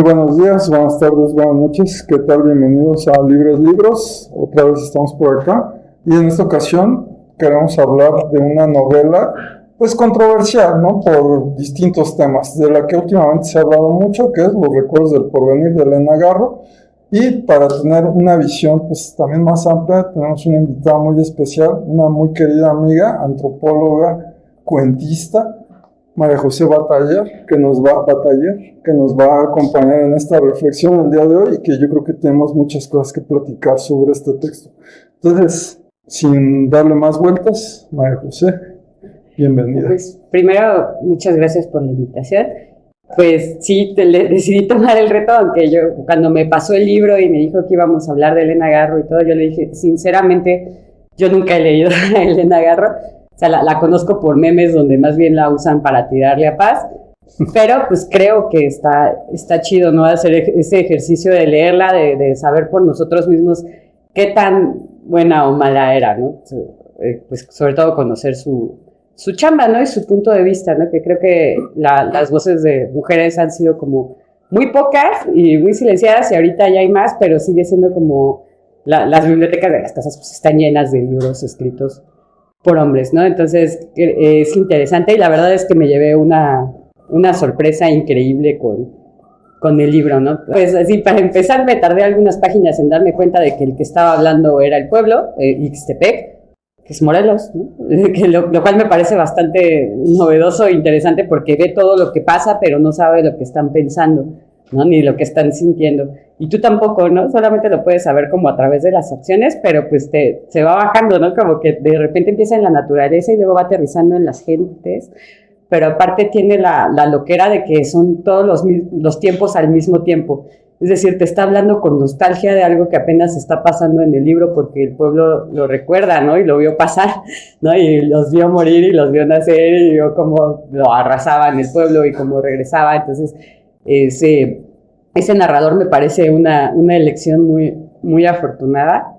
Buenos días, buenas tardes, buenas noches, ¿qué tal? Bienvenidos a Libres Libros, otra vez estamos por acá y en esta ocasión queremos hablar de una novela pues controversial, ¿no? Por distintos temas, de la que últimamente se ha hablado mucho, que es Los Recuerdos del Porvenir de Elena Garro, y para tener una visión pues también más amplia tenemos una invitada muy especial, una muy querida amiga, antropóloga, cuentista, María José Bataller, que nos va a acompañar en esta reflexión el día de hoy y que yo creo que tenemos muchas cosas que platicar sobre este texto. Entonces, sin darle más vueltas, María José, bienvenida. Pues primero, muchas gracias por la invitación. Pues sí, decidí tomar el reto, aunque yo cuando me pasó el libro y me dijo que íbamos a hablar de Elena Garro y todo, yo le dije, sinceramente, yo nunca he leído a Elena Garro. O sea, la conozco por memes donde más bien la usan para tirarle a Paz, pero pues creo que está chido, ¿no? Hacer ese ejercicio de leerla, de saber por nosotros mismos qué tan buena o mala era, ¿no? Pues sobre todo conocer su chamba, ¿no? Y su punto de vista, ¿no? Que creo que las voces de mujeres han sido como muy pocas y muy silenciadas y ahorita ya hay más, pero sigue siendo como las bibliotecas de las casas pues están llenas de libros escritos por hombres, ¿no? Entonces es interesante y la verdad es que me llevé una sorpresa increíble con el libro, ¿no? Pues así, para empezar me tardé algunas páginas en darme cuenta de que el que estaba hablando era el pueblo, Ixtepec, que es Morelos, ¿no? Lo cual me parece bastante novedoso e interesante porque ve todo lo que pasa pero no sabe lo que están pensando, ¿no? Ni lo que están sintiendo. Y tú tampoco, ¿no? Solamente lo puedes saber como a través de las acciones, pero pues se va bajando, ¿no? Como que de repente empieza en la naturaleza y luego va aterrizando en las gentes, pero aparte tiene la loquera de que son todos los tiempos al mismo tiempo. Es decir, te está hablando con nostalgia de algo que apenas está pasando en el libro porque el pueblo lo recuerda, ¿no? Y lo vio pasar, ¿no? Y los vio morir y los vio nacer y vio cómo lo arrasaban el pueblo y cómo regresaba. Entonces, ese narrador me parece una elección muy, muy afortunada.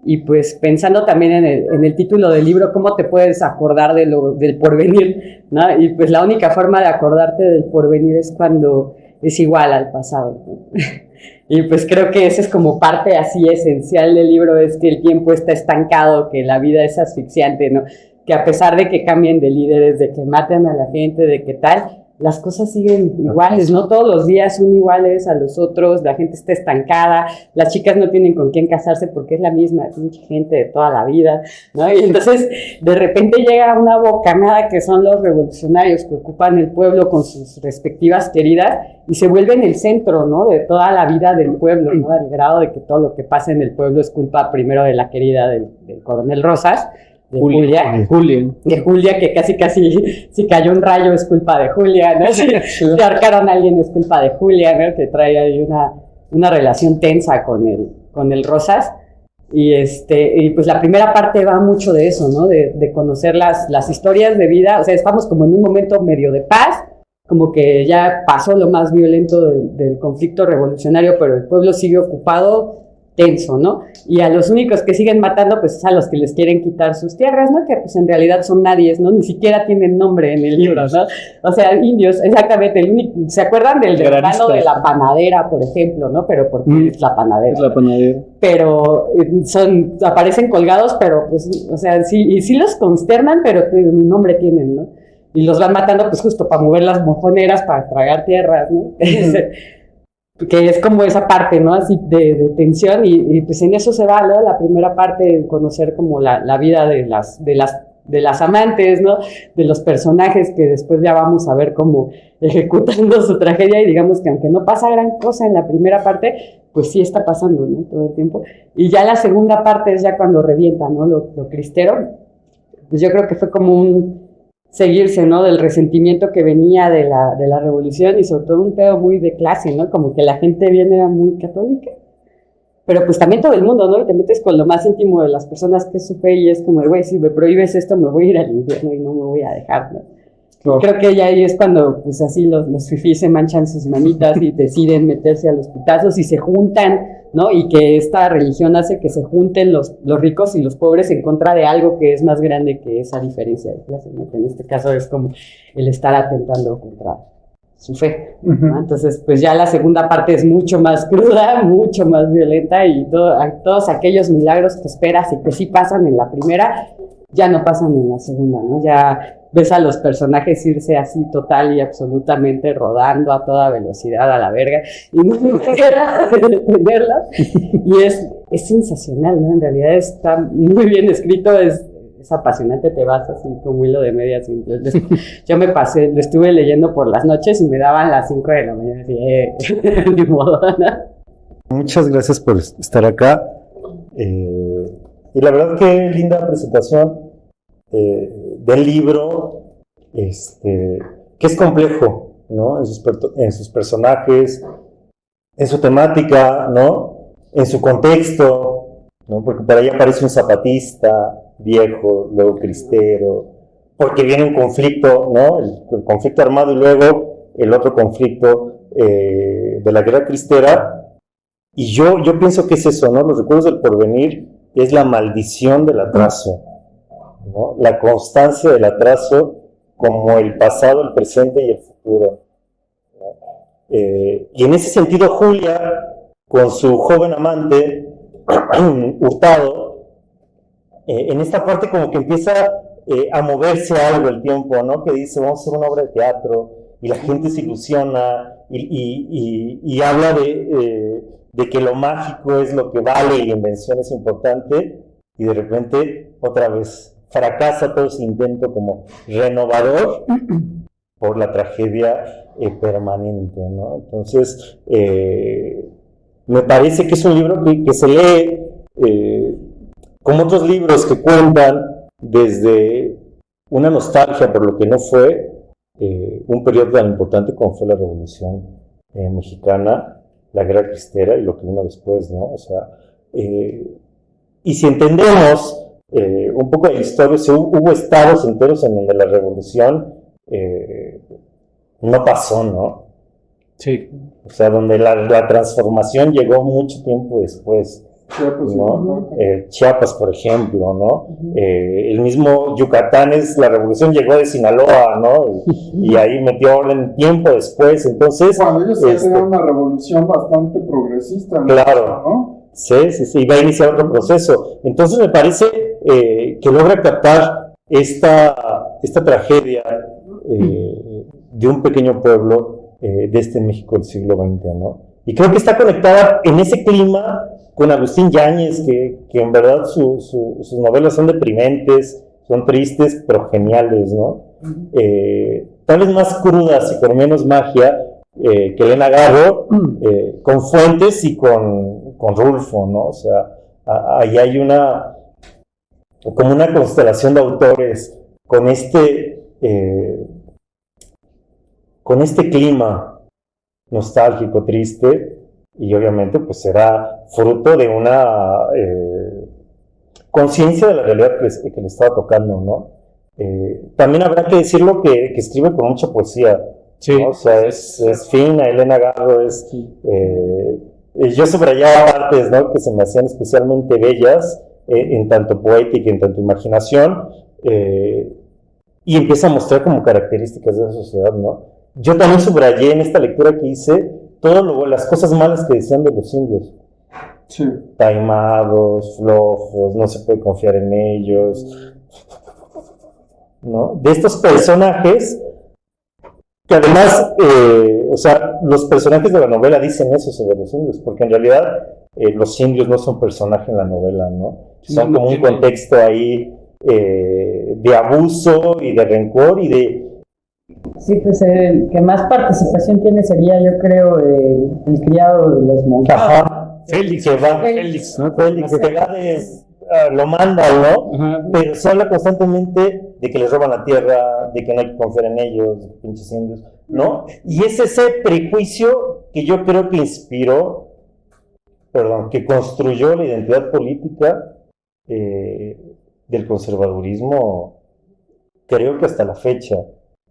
Y pues pensando también en el título del libro, ¿cómo te puedes acordar del porvenir, ¿no? Y pues la única forma de acordarte del porvenir es cuando es igual al pasado, ¿no? Y pues creo que esa es como parte así esencial del libro, es que el tiempo está estancado, que la vida es asfixiante, ¿no? Que a pesar de que cambien de líderes, de que maten a la gente, de que tal, las cosas siguen iguales, ¿no? Todos los días son iguales a los otros, la gente está estancada, las chicas no tienen con quién casarse porque es la misma pinche gente de toda la vida, ¿no? Y entonces, de repente llega una bocanada que son los revolucionarios que ocupan el pueblo con sus respectivas queridas y se vuelven el centro, ¿no? De toda la vida del pueblo, ¿no? Al grado de que todo lo que pasa en el pueblo es culpa primero de la querida del coronel Rosas, de Julia, que casi si cayó un rayo es culpa de Julia, ¿no? Si ahorcaron a alguien es culpa de Julia, ¿no? Que trae ahí una relación tensa con el Rosas. Y pues la primera parte va mucho de eso, ¿no? De conocer las historias de vida. O sea, estamos como en un momento medio de paz, como que ya pasó lo más violento del conflicto revolucionario, pero el pueblo sigue ocupado, tenso, ¿no? Y a los únicos que siguen matando, pues es a los que les quieren quitar sus tierras, ¿no? Que pues en realidad son nadies, ¿no? Ni siquiera tienen nombre en el libro, ¿no? O sea, indios, exactamente, el único, ¿se acuerdan del hermano de la panadera, por ejemplo, ¿no? Pero porque es la panadera. Es la panadera. Pero aparecen colgados, pero pues, o sea, sí, y sí los consternan, pero ni nombre tienen, ¿no? Y los van matando, pues justo para mover las mojoneras, para tragar tierras, ¿no? Que es como esa parte, ¿no? Así de tensión y pues en eso se va, ¿no? La primera parte, conocer como la vida de las amantes, ¿no? De los personajes que después ya vamos a ver como ejecutando su tragedia y digamos que aunque no pasa gran cosa en la primera parte, pues sí está pasando, ¿no? Todo el tiempo. Y ya la segunda parte es ya cuando revienta, ¿no? Lo cristero. Pues yo creo que fue como un seguirse, ¿no? Del resentimiento que venía de la revolución y sobre todo un pedo muy de clase, ¿no? Como que la gente bien era muy católica, pero pues también todo el mundo, ¿no? Y te metes con lo más íntimo de las personas que es su fe y es como, güey, si me prohíbes esto me voy a ir al infierno y no me voy a dejar, ¿no? Claro. Creo que ya ahí es cuando, pues así los fifís se manchan sus manitas y deciden meterse a los putazos y se juntan, ¿no? Y que esta religión hace que se junten los ricos y los pobres en contra de algo que es más grande que esa diferencia de clase, ¿no? Que en este caso es como el estar atentando contra su fe, ¿no? Entonces, pues ya la segunda parte es mucho más cruda, mucho más violenta y todos aquellos milagros que esperas y que sí pasan en la primera, ya no pasan en la segunda, ¿no? Ya ves a los personajes irse así total y absolutamente rodando a toda velocidad a la verga y no hay manera de detenerlas y es sensacional, ¿no? En realidad está muy bien escrito, es apasionante, te vas así como hilo de medias. Yo me pasé, lo estuve leyendo por las noches y me daban las 5 de la mañana, así, ni modo, ¿no? Muchas gracias por estar acá. Y la verdad que linda presentación del libro, que es complejo, ¿no? En sus personajes, en su temática, ¿no? En su contexto, ¿no? Porque por ahí aparece un zapatista viejo, luego cristero, porque viene un conflicto, ¿no? El conflicto armado y luego el otro conflicto de la guerra cristera. Y yo pienso que es eso, ¿no? Los recuerdos del porvenir es la maldición del atraso, ¿no? La constancia del atraso como el pasado, el presente y el futuro, ¿no? Y en ese sentido Julia, con su joven amante, Hurtado, en esta parte como que empieza a moverse algo el tiempo, ¿no? Que dice, vamos a hacer una obra de teatro, y la gente se ilusiona, y habla de que lo mágico es lo que vale y la invención es importante, y de repente, otra vez, fracasa todo ese intento como renovador por la tragedia permanente, ¿no? Entonces, me parece que es un libro que se lee como otros libros que cuentan desde una nostalgia por lo que no fue un periodo tan importante como fue la Revolución Mexicana, la Guerra Cristera y lo que vino después, ¿no? O sea, y si entendemos un poco de la historia, hubo estados enteros en donde la Revolución no pasó, ¿no? Sí. O sea, donde la transformación llegó mucho tiempo después. Chiapas, ¿no? Chiapas, por ejemplo, ¿no? El mismo Yucatán, la revolución llegó de Sinaloa, ¿no? Y ahí metió orden tiempo después, entonces... Cuando ellos hacían una revolución bastante progresista, ¿no? Claro, ¿no? Sí, y va a iniciar otro proceso. Entonces me parece que logra captar esta tragedia de un pequeño pueblo de este México del siglo XX, ¿no? Y creo que está conectada en ese clima con Agustín Yáñez, que en verdad sus novelas son deprimentes, son tristes, pero geniales, ¿no? Tal vez más crudas y con menos magia que Elena Garro, con Fuentes y con Rulfo, ¿no? O sea, ahí hay como una constelación de autores con este clima nostálgico, triste, y obviamente pues será fruto de una conciencia de la realidad que le estaba tocando, ¿no? También habrá que decirlo que escribe con mucha poesía, Sí. ¿no? O sea, es fina, Elena Garro yo subrayaba partes, ¿no? Que se me hacían especialmente bellas, en tanto poética, en tanto imaginación, y empieza a mostrar como características de esa sociedad, ¿no? Yo también subrayé en esta lectura que hice las cosas malas que decían de los indios. Sí. Taimados, flojos, no se puede confiar en ellos, ¿no? De estos personajes que además, o sea, los personajes de la novela dicen eso sobre los indios, porque en realidad los indios no son personajes en la novela, ¿no? Son como un contexto ahí de abuso y de rencor y de... Sí, pues el que más participación tiene sería, yo creo, el criado de los monjes. Ajá. Félix, Félix, ¿no? Félix, que va lo manda, ¿no? Ajá. Pero se habla constantemente de que les roban la tierra, de que no hay que confiar en ellos, pinches indios, ¿no? Y es ese prejuicio que yo creo que que construyó la identidad política del conservadurismo, creo que hasta la fecha.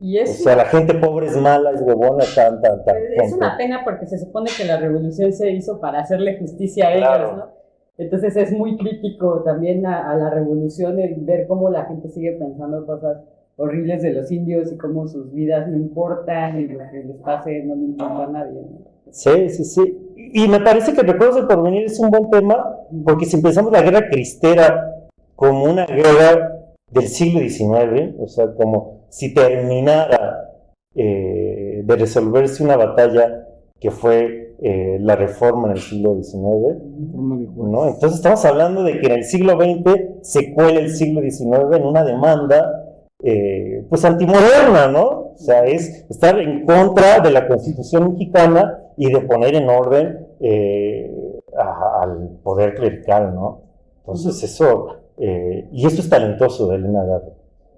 O sea, la gente pobre es mala, es huevona, tan. Es una pena porque se supone que la revolución se hizo para hacerle justicia a ellos, ¿no? Entonces es muy crítico también a la revolución el ver cómo la gente sigue pensando cosas horribles de los indios y cómo sus vidas no importan y lo que les pase no le importa a nadie, ¿no? Sí. Y me parece que Recuerdos del Porvenir es un buen tema, porque si empezamos la guerra cristera como una guerra del siglo XIX, o sea, como si terminara de resolverse una batalla que fue la Reforma en el siglo XIX, ¿no? Entonces estamos hablando de que en el siglo XX se cuela el siglo XIX en una demanda pues antimoderna, ¿no? O sea, es estar en contra de la Constitución mexicana y de poner en orden al poder clerical, ¿no? Entonces eso, y eso es talentoso de Elena Garro.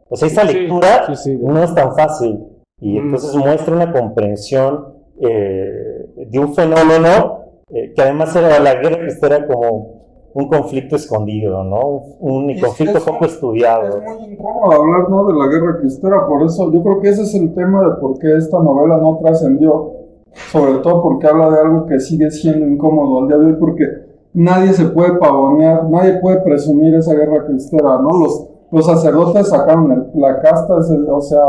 O sea, esa lectura no es tan fácil, y entonces muestra una comprensión de un fenómeno que además era la guerra cristera como un conflicto escondido, ¿no? Un conflicto poco estudiado. Es muy incómodo hablar, ¿no?, de la guerra cristera, por eso yo creo que ese es el tema de por qué esta novela no trascendió, sobre todo porque habla de algo que sigue siendo incómodo al día de hoy, porque nadie se puede pavonear, nadie puede presumir esa guerra cristera, ¿no? Los sacerdotes sacaron la casta, o sea,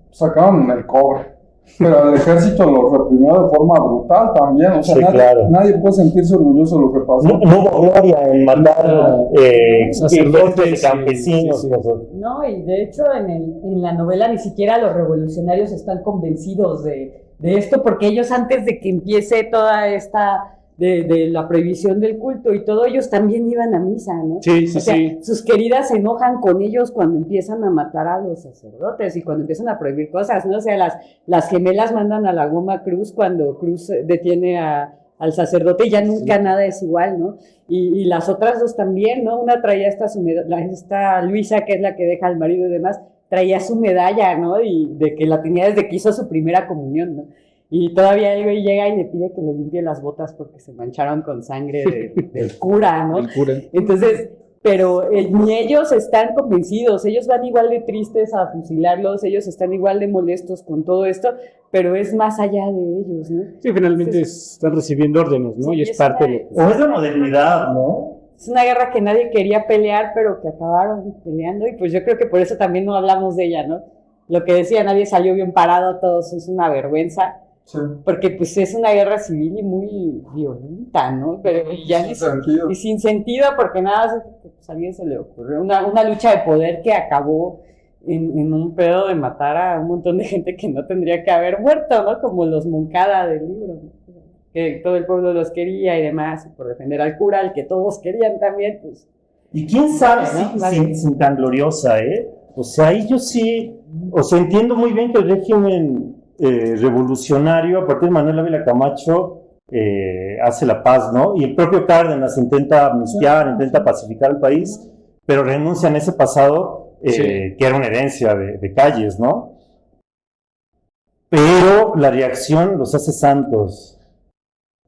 sacaron el cobre. Pero el ejército lo reprimió de forma brutal también, o sea, nadie puede sentirse orgulloso de lo que pasó. No hubo gloria en matar sacerdotes, campesinos. No, y de hecho en la novela ni siquiera los revolucionarios están convencidos de esto, porque ellos antes de que empiece toda esta de la prohibición del culto y todo, ellos también iban a misa, ¿no? Sí. Sus queridas se enojan con ellos cuando empiezan a matar a los sacerdotes y cuando empiezan a prohibir cosas, ¿no? O sea, las gemelas mandan a la goma Cruz cuando Cruz detiene al sacerdote y ya nunca nada es igual, ¿no? Y las otras dos también, ¿no? Una traía esta Luisa, que es la que deja al marido y demás, traía su medalla, ¿no? Y de que la tenía desde que hizo su primera comunión, ¿no? Y todavía el güey llega y le pide que le limpie las botas porque se mancharon con sangre del cura, ¿no? El cura. Entonces, pero ni ellos están convencidos, ellos van igual de tristes a fusilarlos, ellos están igual de molestos con todo esto, pero es más allá de ellos, ¿no? Sí, finalmente están recibiendo órdenes, ¿no? Sí, y es parte de... O es la modernidad, ¿no? Es una guerra que nadie quería pelear, pero que acabaron peleando, y pues yo creo que por eso también no hablamos de ella, ¿no? Lo que decía, nadie salió bien parado, todos es una vergüenza. Sí. Porque pues es una guerra civil y muy violenta, ¿no? Pero ya y sin sentido, porque nada, pues a alguien se le ocurrió una lucha de poder que acabó en un pedo de matar a un montón de gente que no tendría que haber muerto, ¿no? Como los Moncada del libro, ¿no? Que todo el pueblo los quería y demás, por defender al cura, al que todos querían también, pues. Y quién sabe, ¿no? sin tan gloriosa, ¿eh? O sea, ahí yo sí, o sea, entiendo muy bien que el régimen revolucionario, a partir de Manuel Ávila Camacho, hace la paz, ¿no? Y el propio Cárdenas intenta amnistiar, intenta pacificar el país, pero renuncia en ese pasado que era una herencia de Calles, ¿no? Pero la reacción los hace santos.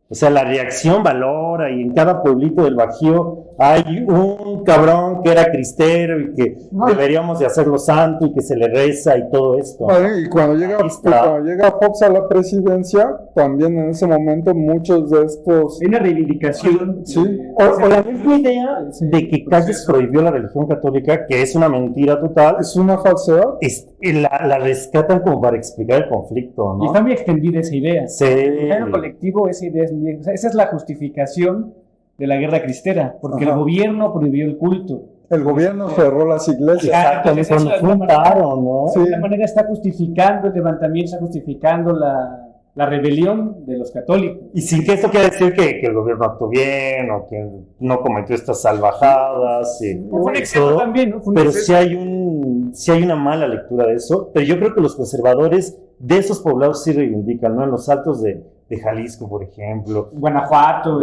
O sea, la reacción valora, y en cada pueblito del Bajío hay un cabrón que era cristero y que deberíamos de hacerlo santo y que se le reza y todo esto. Y cuando llega Fox a la presidencia, también en ese momento muchos de estos... Hay una reivindicación. Sí. O la misma idea de que Calles prohibió la religión católica, que es una mentira total. Es una falsedad. La rescatan como para explicar el conflicto, ¿no? Y está muy extendida esa idea. Sí. En el colectivo esa idea es muy... O sea, esa es la justificación de la guerra cristera, porque el gobierno prohibió el culto. El gobierno cerró las iglesias. Exactamente, nos juntaron, ¿no? De alguna manera está justificando el levantamiento, está justificando la rebelión de los católicos. Y sin que esto quiera decir que el gobierno actuó bien o que no cometió estas salvajadas. Fue un exceso también, ¿no? Pero sí hay una mala lectura de eso. Pero yo creo que los conservadores de esos poblados sí reivindican, ¿no? En los altos de Jalisco, por ejemplo. Guanajuato.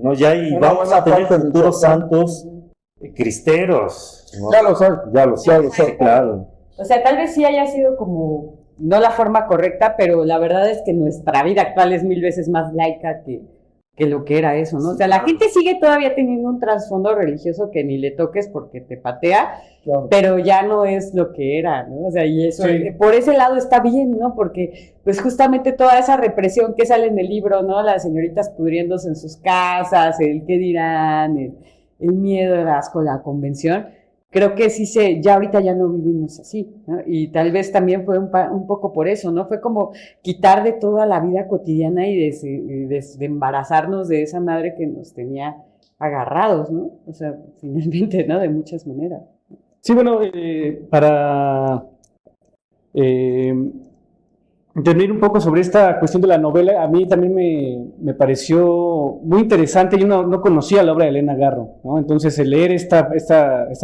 ¿no? Ya vamos a tener futuros santos cristeros, ¿no? Ya lo sé, claro. O sea, tal vez sí haya sido como, no la forma correcta, pero la verdad es que nuestra vida actual es 1000 veces más laica que lo que era eso, ¿no? O sea, la gente sigue todavía teniendo un trasfondo religioso que ni le toques porque te patea, pero ya no es lo que era, ¿no? O sea, y eso, por ese lado está bien, ¿no? Porque, pues, justamente toda esa represión que sale en el libro, ¿no? Las señoritas pudriéndose en sus casas, el qué dirán, el miedo, el asco, la convención, creo que sí ya ahorita ya no vivimos así, ¿no? Y tal vez también fue un poco por eso, ¿no? Fue como quitar de toda la vida cotidiana y de embarazarnos de esa madre que nos tenía agarrados, ¿no? O sea, finalmente, ¿no? De muchas maneras. Sí, bueno, para intervenir un poco sobre esta cuestión de la novela, a mí también me pareció muy interesante. Yo no conocía la obra de Elena Garro, ¿no? Entonces, el leer esta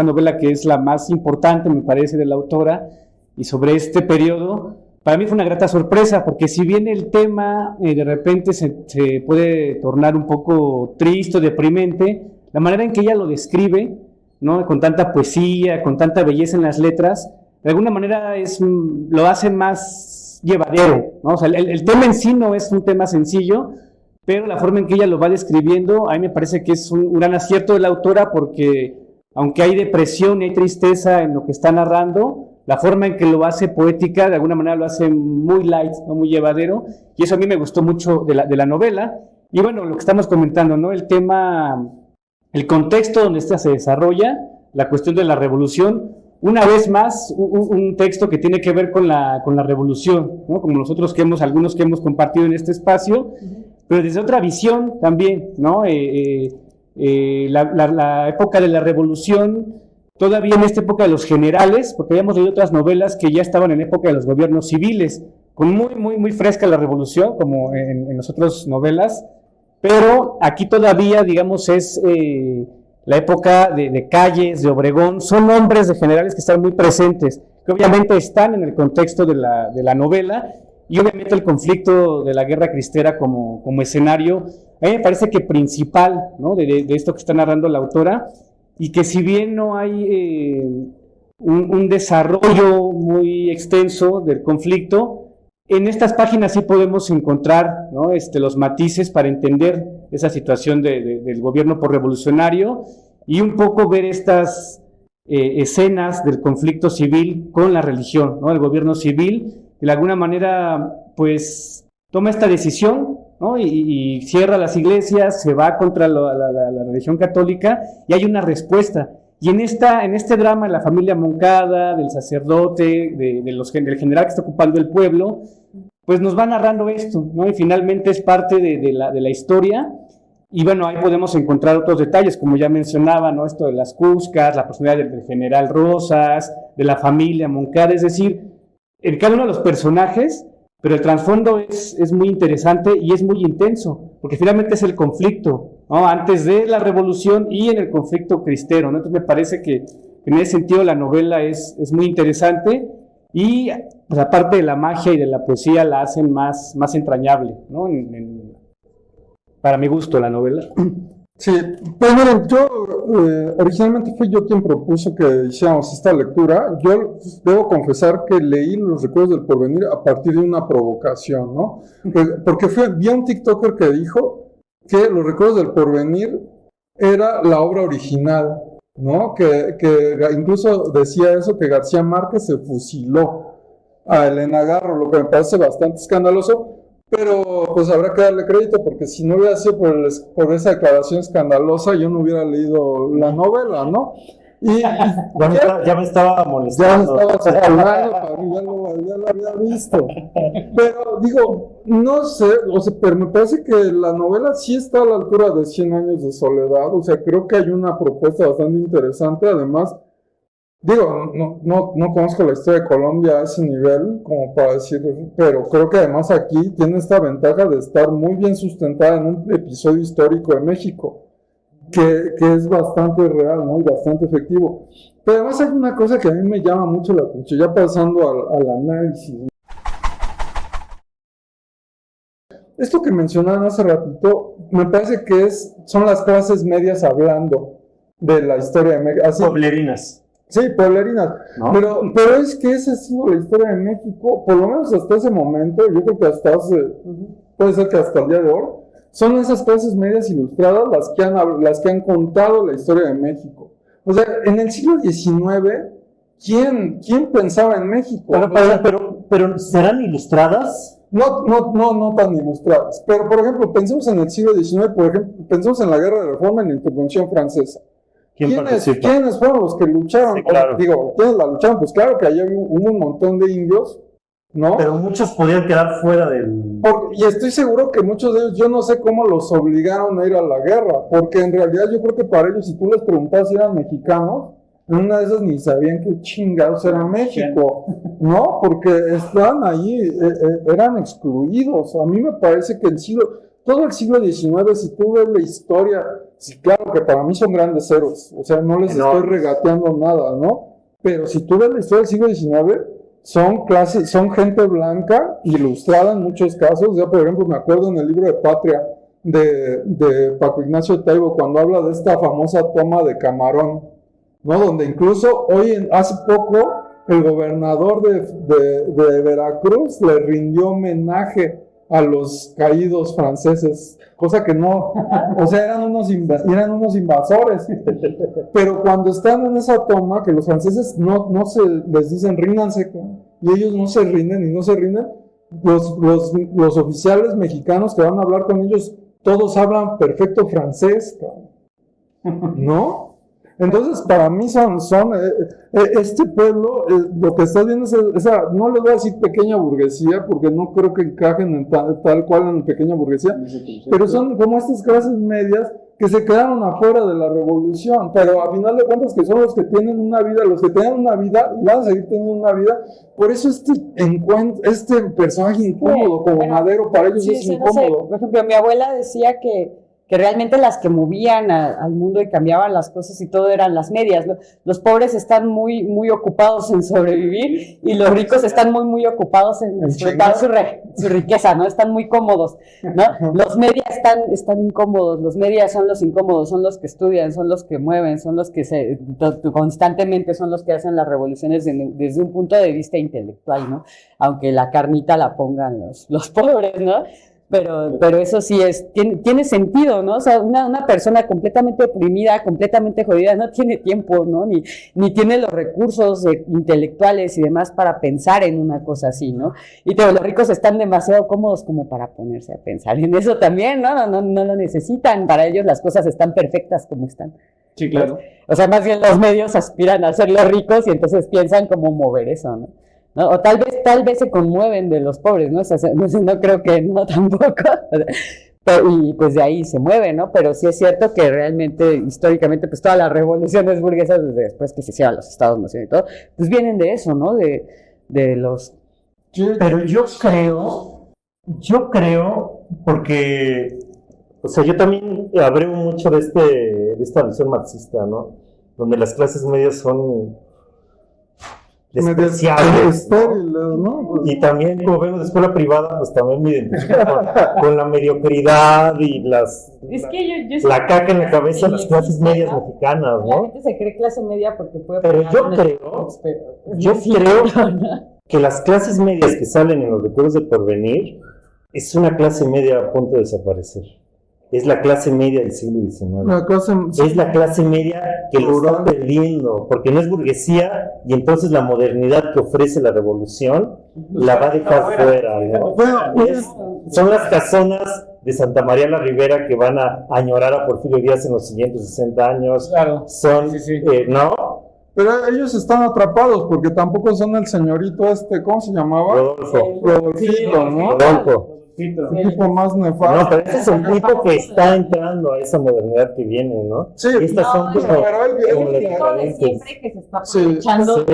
novela, que es la más importante, me parece, de la autora, y sobre este periodo, para mí fue una grata sorpresa, porque si bien el tema de repente se puede tornar un poco triste o deprimente, la manera en que ella lo describe, ¿no? Con tanta poesía, con tanta belleza en las letras, de alguna manera lo hace más llevadero, ¿no? O sea, el tema en sí no es un tema sencillo, pero la forma en que ella lo va describiendo, a mí me parece que es un gran acierto de la autora, porque aunque hay depresión y hay tristeza en lo que está narrando, la forma en que lo hace poética, de alguna manera lo hace muy light, ¿no? Muy llevadero, y eso a mí me gustó mucho de la novela. Y bueno, lo que estamos comentando, ¿no? El tema, el contexto donde esta se desarrolla, la cuestión de la revolución, una vez más, un texto que tiene que ver con la revolución, ¿no? Como nosotros algunos que hemos compartido en este espacio, pero desde otra visión también, ¿no? La época de la revolución, todavía en esta época de los generales, porque habíamos leído otras novelas que ya estaban en época de los gobiernos civiles, con muy fresca la revolución, como en las otras novelas, pero aquí todavía, digamos, es la época de Calles, de Obregón, son nombres de generales que están muy presentes, que obviamente están en el contexto de la novela, y obviamente el conflicto de la guerra cristera como escenario, a mí me parece que principal, ¿no? de esto que está narrando la autora, y que si bien no hay un desarrollo muy extenso del conflicto, en estas páginas sí podemos encontrar, ¿no? Los matices para entender esa situación del gobierno por revolucionario y un poco ver estas escenas del conflicto civil con la religión, ¿no? El gobierno civil, de alguna manera, pues, toma esta decisión, ¿no? Y cierra las iglesias, se va contra la religión católica, y hay una respuesta. Y en este drama de la familia Moncada, del sacerdote, del general que está ocupando el pueblo, pues nos va narrando esto, ¿no? Y finalmente es parte de la historia. Y bueno, ahí podemos encontrar otros detalles, como ya mencionaba, ¿no? Esto de las Cuscas, la personalidad del general Rosas, de la familia Moncada, es decir, en cada uno de los personajes, pero el trasfondo es muy interesante y es muy intenso, porque finalmente es el conflicto, ¿no? Antes de la revolución y en el conflicto cristero, ¿no? Entonces me parece que en ese sentido la novela es muy interesante, y pues, aparte de la magia y de la poesía la hacen más entrañable, ¿no? Para mi gusto la novela. Sí, pues miren, originalmente fui yo quien propuso que hiciéramos esta lectura. Yo debo confesar que leí Los Recuerdos del Porvenir a partir de una provocación, ¿no? Porque vi a un TikToker que dijo que Los Recuerdos del Porvenir era la obra original, ¿no? Que incluso decía eso, que García Márquez se fusiló a Elena Garro, lo que me parece bastante escandaloso. Pero pues habrá que darle crédito, porque si no hubiera sido por esa declaración escandalosa, yo no hubiera leído la novela, ¿no? Y ya me estaba molestando. Ya me estaba separando, ya lo había visto. Pero digo, no sé, o sea, pero me parece que la novela sí está a la altura de 100 años de soledad. O sea, creo que hay una propuesta bastante interesante. Además, digo, no conozco la historia de Colombia a ese nivel, como para decir, pero creo que además aquí tiene esta ventaja de estar muy bien sustentada en un episodio histórico de México, que es bastante real, ¿no? Y bastante efectivo. Pero además hay una cosa que a mí me llama mucho la atención, ya pasando al análisis. Esto que mencionaban hace ratito, me parece que son las clases medias hablando de la historia de México. Pueblerinas. Sí, pueblerinas, ¿no? Pero es que esa ha sido la historia de México, por lo menos hasta ese momento, yo creo que puede ser que hasta el día de hoy, son esas clases medias ilustradas las que han contado la historia de México. O sea, en el siglo XIX, ¿quién pensaba en México? Pero ¿serán ilustradas? No tan ilustradas, pero por ejemplo, pensemos en el siglo XIX, por ejemplo, pensemos en la Guerra de Reforma, en la Intervención Francesa. ¿Quiénes fueron los que lucharon? Sí, claro. Digo, ¿quiénes la lucharon? Pues claro que allá hubo un montón de indios, ¿no? Pero muchos podían quedar fuera del... Y estoy seguro que muchos de ellos, yo no sé cómo los obligaron a ir a la guerra, porque en realidad yo creo que para ellos, si tú les preguntabas si eran mexicanos, en una de esas ni sabían qué chingados era México, ¿no? Porque estaban ahí, eran excluidos. A mí me parece que todo el siglo XIX, si tú ves la historia, sí, claro que para mí son grandes héroes, o sea, no les estoy regateando nada, ¿no? Pero si tú ves la historia del siglo XIX, son gente blanca, ilustrada en muchos casos. Ya, por ejemplo, me acuerdo en el libro de Patria de Paco Ignacio Taibo, cuando habla de esta famosa toma de Camarón, ¿no? Donde incluso hace poco, el gobernador de Veracruz le rindió homenaje a los caídos franceses, cosa que no, o sea, eran unos invasores, pero cuando están en esa toma, que los franceses no se les dicen ríndanse, y ellos no se rinden, los oficiales mexicanos que van a hablar con ellos, todos hablan perfecto francés, ¿no? Entonces, para mí este pueblo, lo que estás viendo es esa, no les voy a decir pequeña burguesía, porque no creo que encajen en tal cual en pequeña burguesía, pero son como estas clases medias que se quedaron afuera de la revolución, pero a final de cuentas que son los que tienen una vida, los que tienen una vida y van a seguir teniendo una vida. Por eso este personaje incómodo como Madero para ellos es incómodo. No sé. Por ejemplo, mi abuela decía que realmente las que movían al mundo y cambiaban las cosas y todo eran las medias, ¿no? Los pobres están muy, muy ocupados en sobrevivir y los ricos están muy, muy ocupados en disfrutar su riqueza, ¿no? Están muy cómodos, ¿no? Los medias están incómodos, los medias son los incómodos, son los que estudian, son los que mueven, son los que constantemente son los que hacen las revoluciones desde un punto de vista intelectual, ¿no? Aunque la carnita la pongan los pobres, ¿no? Pero eso sí tiene sentido, ¿no? O sea, una persona completamente oprimida, completamente jodida, no tiene tiempo, ¿no? Ni tiene los recursos intelectuales y demás para pensar en una cosa así, ¿no? Y los ricos están demasiado cómodos como para ponerse a pensar en eso también, ¿no? No lo necesitan, para ellos las cosas están perfectas como están. Sí, claro. O sea, más bien los medios aspiran a ser los ricos y entonces piensan cómo mover eso, ¿no? ¿No? O tal vez se conmueven de los pobres, ¿no? O sea, no creo que no tampoco, y pues de ahí se mueven, ¿no? Pero sí es cierto que realmente, históricamente, pues todas las revoluciones burguesas, desde después que se hicieron los Estados-Nación y todo, pues vienen de eso, ¿no? De los... Pero yo creo, porque, o sea, yo también abreo mucho de esta visión marxista, ¿no? Donde las clases medias son despreciables, ¿no? Y también, como vengo de escuela privada, pues también me identifico con la mediocridad y es que la caca en la cabeza de las clases medias mexicanas, ¿no? La gente se cree clase media porque puede... Pero yo creo que las clases medias que salen en los recuerdos del porvenir es una clase media a punto de desaparecer. Es la clase media del siglo XIX. Es la clase media que lo está perdiendo, porque no es burguesía, y entonces la modernidad que ofrece la revolución la va a dejar fuera, ¿no? Son las casonas de Santa María la Ribera que van a añorar a Porfirio Díaz en los siguientes 60 años. Claro. Son, sí. ¿no? Pero ellos están atrapados porque tampoco son el señorito ¿cómo se llamaba? Rodolfito, ¿no? Rodolfo. Un tipo más nefasto. No, pero ese es un tipo que está entrando a esa modernidad que viene, ¿no? Sí, estas son como de siempre que se está aprovechando.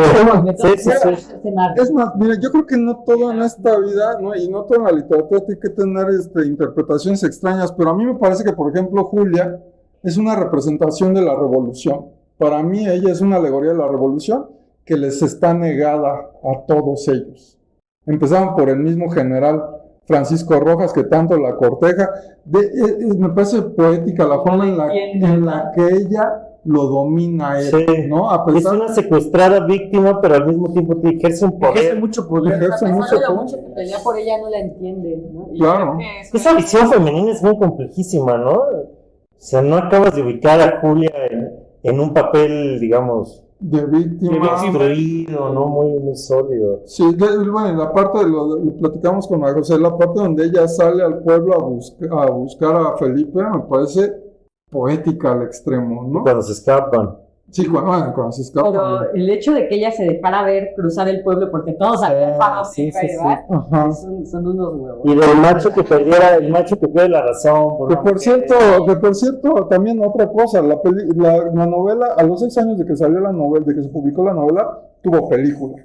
Es más, mira, yo creo que no todo en esta vida, ¿no? Y no toda en la literatura tiene que tener interpretaciones extrañas, pero a mí me parece que, por ejemplo, Julia es una representación de la revolución. Para mí ella es una alegoría de la revolución que les está negada a todos ellos. Empezaban por el mismo general Francisco Rojas, que tanto la corteja. Me parece poética la forma en la que ella lo domina a él, sí, ¿no? Es una secuestrada víctima, pero al mismo tiempo ejerce un poder. Ejerce mucho poder. Mucho que pelea por ella no la entiende, ¿no? Y claro. Esa visión femenina es muy complejísima, ¿no? O sea, no acabas de ubicar a Julia en un papel, digamos, de víctima, construido, ¿no? Muy, muy sólido. Sí, bueno, la parte lo platicamos con María José, la parte donde ella sale al pueblo a buscar a Felipe, me parece poética al extremo, ¿no? Cuando se escapan. Sí, cuando se escapan. Pero el hecho de que ella se dejara ver cruzar el pueblo, porque todos habían pagado sí. Ajá. son unos huevos. Y del macho que perdiera, el macho que pierde la razón. Que por cierto, también otra cosa, la novela, a los 6 años de que salió la novela, de que se publicó la novela, tuvo película.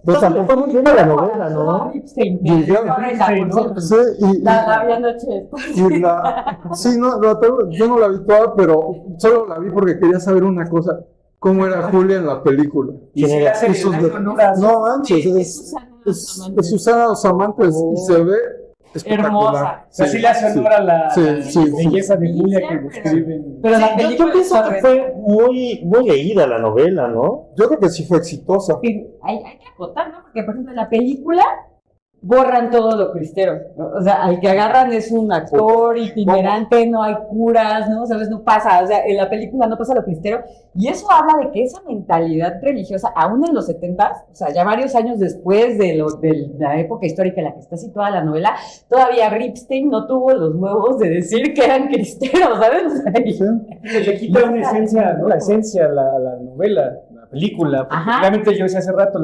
Entonces tampoco muy buena la novela, ¿no? Sí, La había noche. sí, no, yo no la vi toda, pero solo la vi porque quería saber una cosa, cómo era Julia en la película. Y si la hacen no manches, es Susana Dos Amantes y se ve espectacular. Hermosa. O sea, sí le hace honor a la belleza de Julia que siempre, describen. Pero la Yo película pienso que fue muy leída la novela, ¿no? Yo creo que sí fue exitosa. hay que acotar, ¿no? Porque, por ejemplo, en la película borran todo lo cristero, ¿no? O sea, al que agarran es un actor itinerante, no hay curas, ¿no? ¿Sabes? No pasa, o sea, en la película no pasa lo cristero, y eso habla de que esa mentalidad religiosa, aún en los 70s, o sea, ya varios años después de la época histórica en la que está situada la novela, todavía Ripstein no tuvo los huevos de decir que eran cristeros, ¿sabes? O sea, Le quita una esencia, ¿no? La esencia a la novela, la película, porque realmente yo decía hace rato,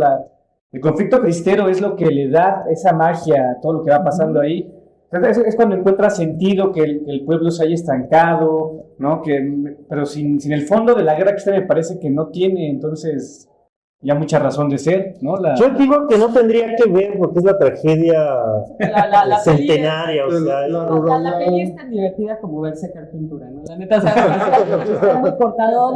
el conflicto cristero es lo que le da esa magia a todo lo que va pasando ahí. Es cuando encuentra sentido que el pueblo se haya estancado, ¿no? Pero sin el fondo de la guerra cristera me parece que no tiene, entonces, ya mucha razón de ser, ¿no? Yo digo que no tendría que ver porque es la tragedia centenaria, o sea... La peli es tan divertida como ver sacar pintura, ¿no? La neta, o sea, está muy cortado,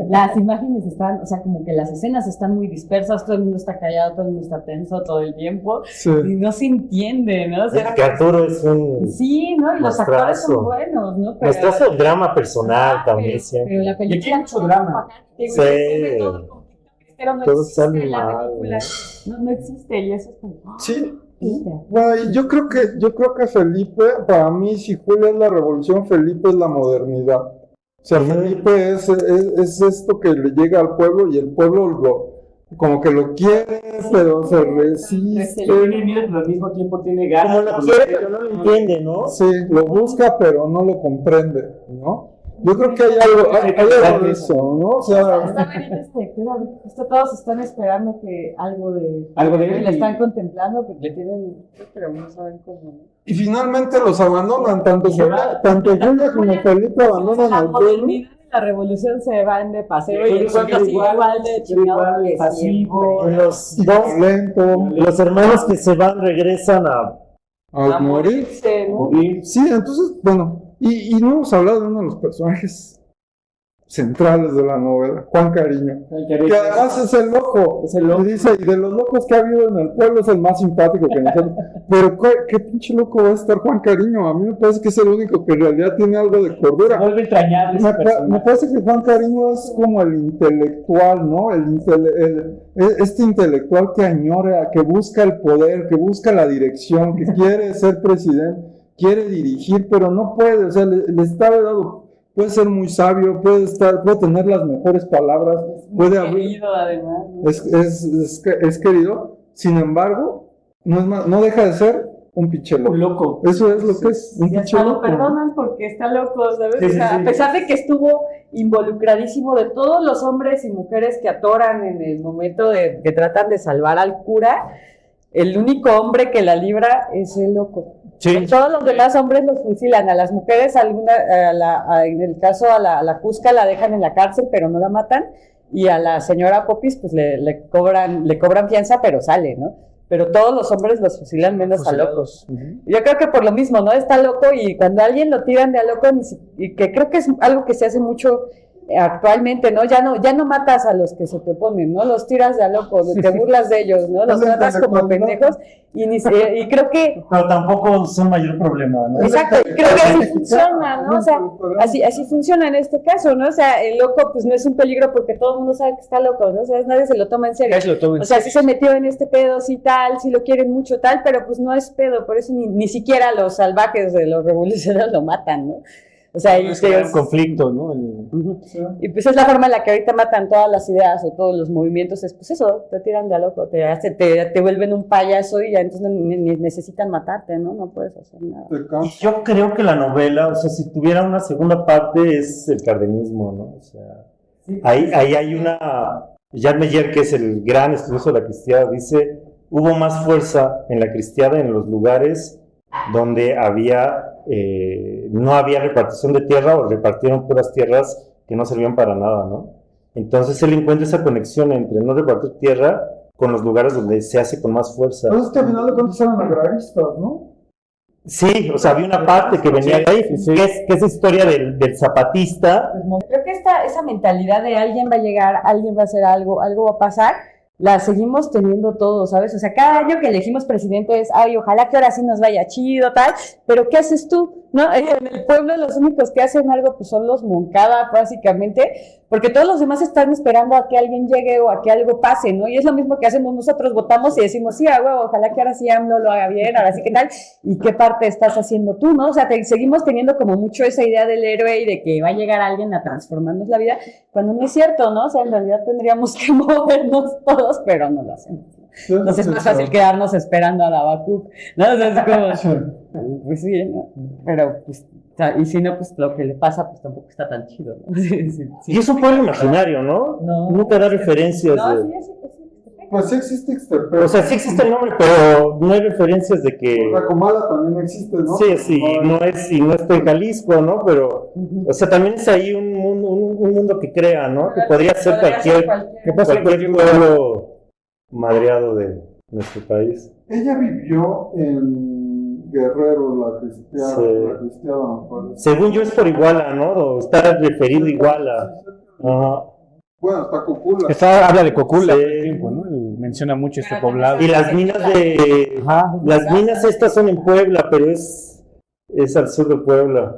las imágenes están, o sea, como que las escenas están muy dispersas, todo el mundo está callado, todo el mundo está tenso todo el tiempo, y no se entiende, ¿no? O sea, que Arturo es un... Sí, ¿no? Y los actores son buenos, ¿no? Mostrazo drama personal también, siempre. Pero la película... Tiene mucho drama. Sí. Pero no todo existe sale la mal. película, no existe, y eso es como... Sí. Bueno, y yo creo que Felipe, para mí, si Julia es la revolución, Felipe es la modernidad. O sea, Felipe es esto que le llega al pueblo y el pueblo como que lo quiere, pero se resiste. Tiene miedo, pero al mismo tiempo tiene ganas. Como lo quiere, pero no lo entiende, ¿no? Sí, lo busca, pero no lo comprende, ¿no? Yo creo que hay algo de eso, ¿no? O sea, está bien esta lectura, todos están esperando que algo de él, le están contemplando, porque le tienen, pero no saben cómo. y finalmente los abandonan, tanto Julia como Felipe abandonan al pueblo. La revolución se va en de paseo y el pueblo sigue igual de chingado que pasivo. Lento. Los hermanos que se van regresan a morir. Sí, entonces, bueno, y no hemos hablado de uno de los personajes centrales de la novela, Juan Cariño, que además es el loco, y dice, y de los locos que ha habido en el pueblo es el más simpático que nosotros, pero qué pinche loco va a estar Juan Cariño, a mí me parece que es el único que en realidad tiene algo de cordura. Se vuelve entrañable me parece que Juan Cariño es como el intelectual, ¿no? Este intelectual que añora, que busca el poder, que busca la dirección, que quiere ser presidente, quiere dirigir, pero no puede, o sea, le está vedado. Puede ser muy sabio, puede tener las mejores palabras, puede querido, además, ¿no? Es querido, sin embargo, no deja de ser un pinche loco. Un loco. Eso es lo que es, un pinche loco. Lo perdonan porque está loco, ¿sabes? Sí, o sea, sí. A pesar de que estuvo involucradísimo de todos los hombres y mujeres que atoran en el momento que tratan de salvar al cura, el único hombre que la libra es el loco. Sí. Todos los demás hombres los fusilan, a las mujeres, en el caso a la Cusca la dejan en la cárcel, pero no la matan, y a la señora Popis pues le cobran fianza, pero sale, ¿no? Pero todos los hombres los fusilan menos a locos. Yo creo que por lo mismo, ¿no? Está loco, y cuando a alguien lo tiran de a loco, y que creo que es algo que se hace mucho actualmente, ¿no? Ya no matas a los que se te oponen, ¿no? Los tiras de a loco, te burlas de ellos, ¿no? Los tratas como pendejos, y creo que... Pero tampoco son mayor problema, ¿no? Exacto, y creo que así funciona, ¿no? O sea, así funciona en este caso, ¿no? O sea, el loco pues no es un peligro porque todo el mundo sabe que está loco, ¿no? O sea, nadie se lo toma en serio. O sea, sí se metió en este pedo, sí tal, sí lo quieren mucho tal, pero pues no es pedo, por eso ni siquiera los salvajes de los revolucionarios lo matan, ¿no? O sea, y Es que hay un conflicto, ¿no? Ujú. Y pues es la forma en la que ahorita matan todas las ideas o todos los movimientos, es pues eso, te tiran de a loco, te vuelven un payaso y ya entonces ni necesitan matarte, ¿no? No puedes hacer nada. Y yo creo que la novela, o sea, si tuviera una segunda parte es el cardenismo, ¿no? O sea, ahí hay una... Jan Meyer, que es el gran estudioso de la cristiada, dice, hubo más fuerza en la cristiada en los lugares donde no había repartición de tierra o repartieron puras tierras que no servían para nada, ¿no? Entonces él encuentra esa conexión entre no repartir tierra con los lugares donde se hace con más fuerza. Pues es que al final de cuentas eran agraristas, ¿no? Sí, o sea, había una parte que venía de ahí, que es historia del zapatista. Creo que esa mentalidad de alguien va a llegar, alguien va a hacer algo, algo va a pasar, la seguimos teniendo todos, ¿sabes? O sea, cada año que elegimos presidente es, ay, ojalá que ahora sí nos vaya chido, tal, pero ¿qué haces tú? ¿No? En el pueblo los únicos que hacen algo pues son los Moncada, básicamente, porque todos los demás están esperando a que alguien llegue o a que algo pase, ¿no? Y es lo mismo que hacemos nosotros, votamos y decimos, sí, a huevo, ojalá que ahora sí AMLO lo haga bien, ahora sí que tal, ¿y qué parte estás haciendo tú, no? O sea, seguimos teniendo como mucho esa idea del héroe y de que va a llegar alguien a transformarnos la vida, cuando no es cierto, ¿no? O sea, en realidad tendríamos que movernos todos, pero no lo hacemos. Entonces es más fácil quedarnos esperando a la Habacuc, ¿no? O sea, es como, pues sí, ¿no? Pero, pues, o sea, y si no, pues lo que le pasa, pues tampoco está tan chido, ¿no? Sí. Y es un pueblo imaginario, ¿no? No. Nunca da referencias No, de... sí. Pues sí existe Ixtepec. O sea, sí existe el nombre, pero no hay referencias de que... La Comala también existe, ¿no? Sí, no está en Jalisco, ¿no? Pero, o sea, también es ahí un mundo que crea, ¿no? Que podría ser cualquier pueblo madreado de nuestro país. Ella vivió en Guerrero, la cristiana, Sí. me parece. Según yo es por Iguala, ¿no? O está referido a Iguala. Ajá. Bueno, está Cocula. Habla de Cocula Sí. todo el tiempo, ¿no? Y menciona mucho este poblado. Y las minas las minas estas son en Puebla, pero es al sur de Puebla.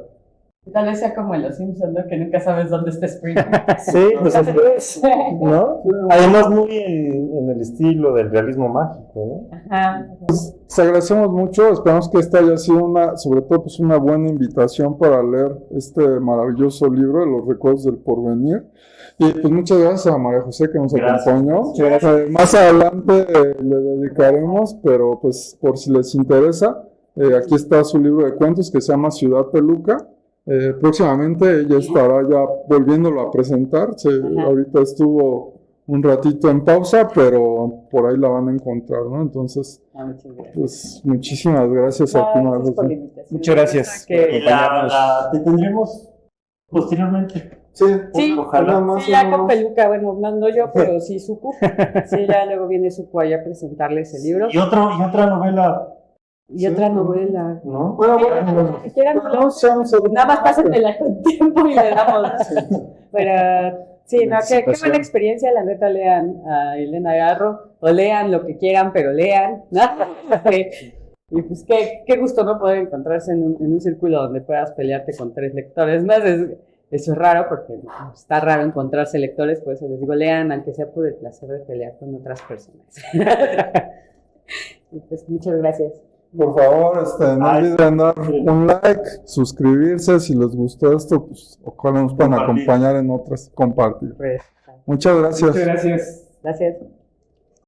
Tal vez sea como en Los Simpsons, ¿no? Que nunca sabes dónde está Spring. Sí, pues ¿no? Además muy en el estilo del realismo mágico, ¿no? Ajá. Les agradecemos mucho, esperamos que esta haya sido sobre todo pues una buena invitación para leer este maravilloso libro de los recuerdos del porvenir. Y pues muchas gracias a María José que nos acompañó. Más adelante le dedicaremos, pero pues por si les interesa, aquí está su libro de cuentos que se llama Ciudad Peluca. Próximamente ella estará ya volviéndolo a presentar. Ahorita estuvo un ratito en pausa, pero por ahí la van a encontrar, ¿no? Entonces, pues muchísimas gracias a ti, María José. Muchas gracias. Te tendremos posteriormente. Sí, ojalá. Sí, ya con Peluca, bueno, no yo, pero sí Suku. Sí, ya luego viene Suku allá a presentarles el libro. Y otra novela. Y otra novela. ¿No? Bueno, Si quieran, nada más pásenmela con tiempo y le damos. Pero sí, no, qué buena experiencia, la neta, lean a Elena Garro, o lean lo que quieran, pero lean, ¿no? Y pues qué gusto, ¿no? Poder encontrarse en un círculo donde puedas pelearte con 3 lectores más. Eso es raro porque está raro encontrarse lectores, por eso les digo, lean, aunque sea por el placer de pelear con otras personas. Y pues muchas gracias. por favor, no olviden dar un like, suscribirse, si les gustó esto, pues ojalá nos puedan acompañar en otras, compartir. Pues, Muchas gracias. Muchas gracias. gracias.